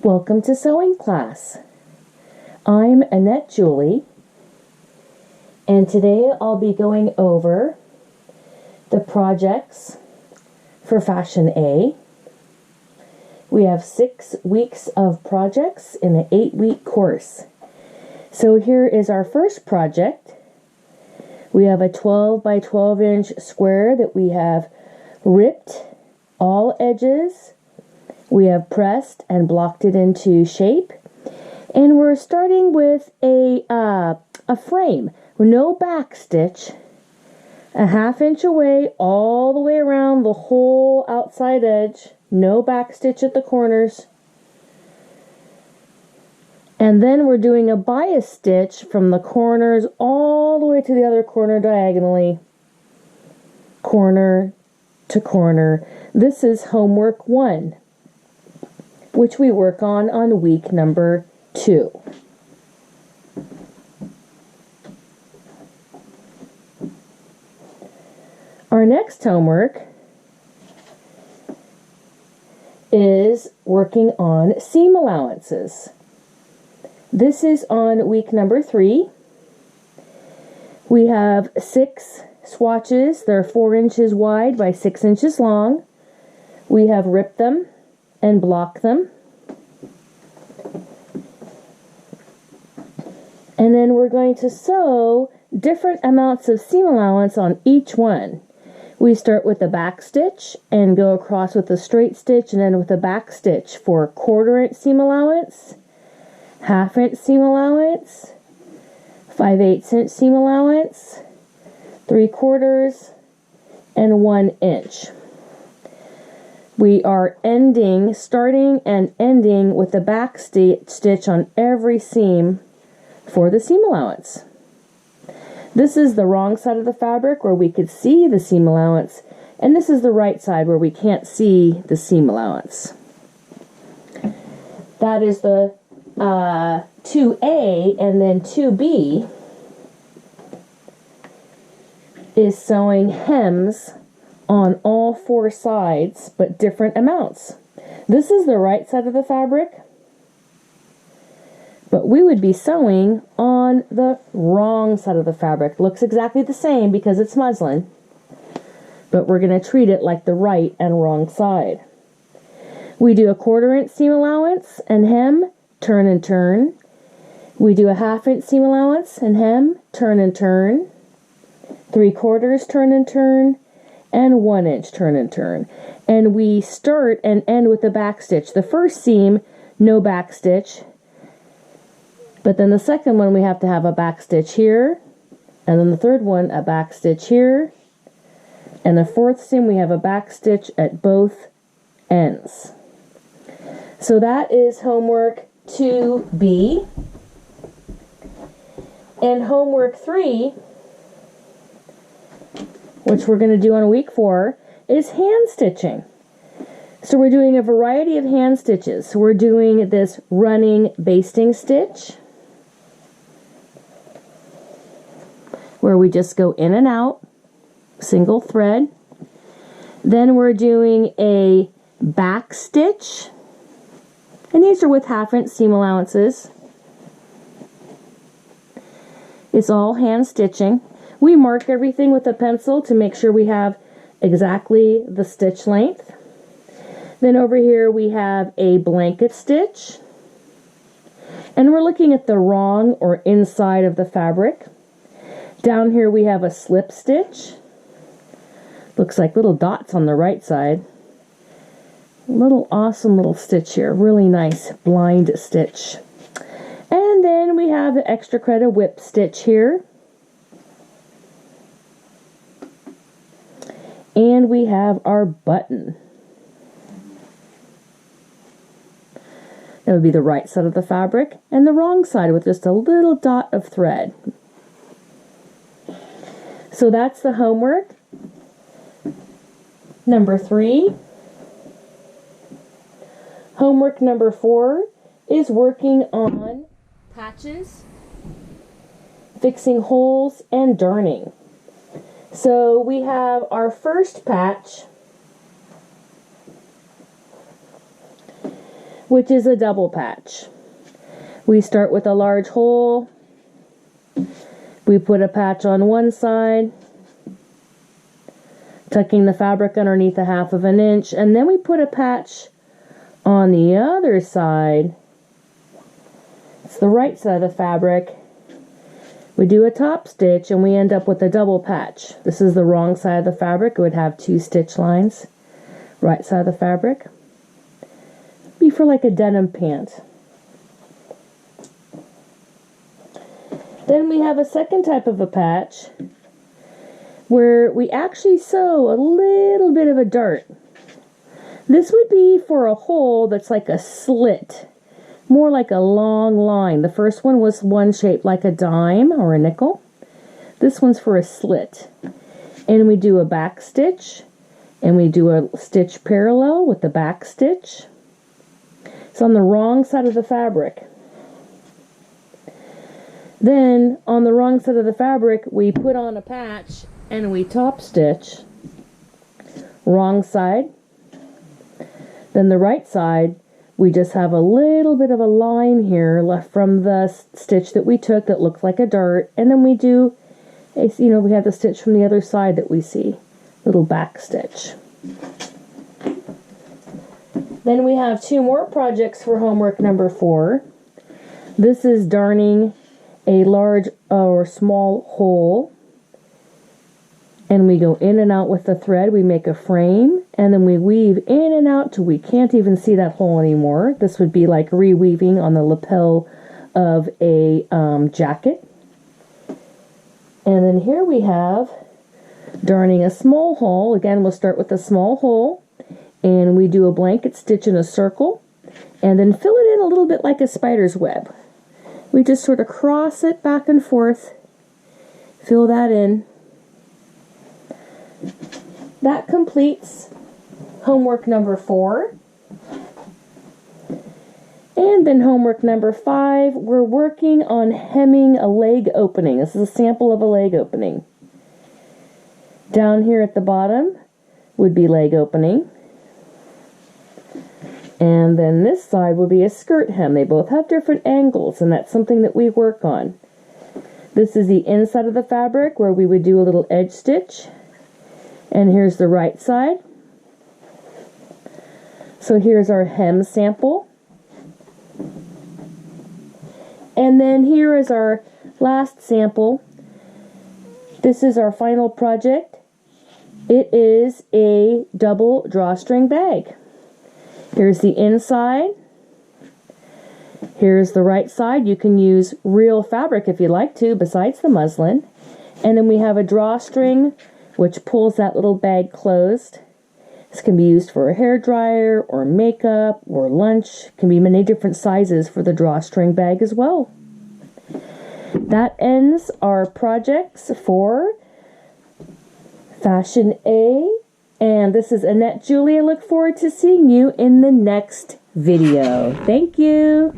Welcome to sewing class. I'm Annette Julie, and today I'll be going over the projects for Fashion A. We have 6 weeks of projects in an 8-week course. So here is our first project. We have a 12 by 12 inch square that we have ripped all edges. We have pressed and blocked it into shape. And we're starting with a frame with no back stitch, a 1/2 inch away all the way around the whole outside edge, no back stitch at the corners. And then we're doing a bias stitch from the corners all the way to the other corner diagonally, corner to corner. This is homework 1, which we work on week number 2. Our next homework is working on seam allowances. This is on week number 3. We have 6 swatches. They're 4 inches wide by 6 inches long. We have ripped them and blocked them. And then we're going to sew different amounts of seam allowance on each one. We start with a back stitch and go across with a straight stitch and then with a back stitch for 1/4 inch seam allowance, 1/2 inch seam allowance, 5/8 inch seam allowance, 3/4, and 1 inch. We are starting and ending with a back stitch on every seam for the seam allowance. This is the wrong side of the fabric where we could see the seam allowance, and this is the right side where we can't see the seam allowance. That is the 2A, and then 2B is sewing hems on all 4 sides, but different amounts. This is the right side of the fabric, but we would be sewing on the wrong side of the fabric. Looks exactly the same because it's muslin, but we're going to treat it like the right and wrong side. We do a 1/4 inch seam allowance and hem, turn and turn. We do a 1/2 inch seam allowance and hem, turn and turn. 3/4 turn and turn, and 1 inch turn and turn. And we start and end with a back stitch. The first seam, no back stitch. But then the second one, we have to have a back stitch here. And then the third one, a back stitch here. And the 4th seam, we have a back stitch at both ends. So that is homework 2B. And homework 3, which we're going to do on week 4, is hand stitching. So we're doing a variety of hand stitches. So we're doing this running basting stitch, where we just go in and out, single thread. Then we're doing a back stitch, and these are with 1/2 inch seam allowances. It's all hand stitching. We mark everything with a pencil to make sure we have exactly the stitch length. Then over here we have a blanket stitch, and we're looking at the wrong or inside of the fabric. Down here we have a slip stitch. Looks like little dots on the right side. Little awesome little stitch here. Really nice blind stitch. And then we have the extra credit whip stitch here. And we have our button. That would be the right side of the fabric, and the wrong side with just a little dot of thread. So that's the homework. Number 3. Homework number 4 is working on patches, fixing holes, and darning. So we have our first patch. which is a double patch. We start with a large hole. We put a patch on one side, tucking the fabric underneath 1/2 inch, and then we put a patch on the other side. It's the right side of the fabric. We do a top stitch and we end up with a double patch. This is the wrong side of the fabric. It would have 2 stitch lines. Right side of the fabric. Be for like a denim pant. Then we have a second type of a patch where we actually sew a little bit of a dart. This would be for a hole that's like a slit, more like a long line. The first one was one shaped like a dime or a nickel. This one's for a slit. And we do a back stitch, and we do a stitch parallel with the back stitch. It's on the wrong side of the fabric. Then, on the wrong side of the fabric, we put on a patch and we top stitch. Wrong side. Then the right side, we just have a little bit of a line here left from the stitch that we took that looked like a dart. And then we do, we have the stitch from the other side that we see. Little back stitch. Then we have 2 more projects for homework number 4. This is darning a large or small hole, and we go in and out with the thread. We make a frame, and then we weave in and out till we can't even see that hole anymore. This would be like reweaving on the lapel of a jacket. And then here we have darning a small hole. Again, we'll start with a small hole, and we do a blanket stitch in a circle, and then fill it in a little bit like a spider's web. We just sort of cross it back and forth, fill that in. That completes homework number 4. And then homework number 5, we're working on hemming a leg opening. This is a sample of a leg opening. Down here at the bottom would be leg opening. And then this side will be a skirt hem. They both have different angles, and that's something that we work on. This is the inside of the fabric where we would do a little edge stitch. And here's the right side. So here's our hem sample. And then here is our last sample. This is our final project. It is a double drawstring bag. Here's the inside. Here's the right side. You can use real fabric if you like to, besides the muslin. And then we have a drawstring, which pulls that little bag closed. This can be used for a hairdryer or makeup or lunch. It can be many different sizes for the drawstring bag as well. That ends our projects for Fashion A. And this is Annette Julie. I look forward to seeing you in the next video. Thank you.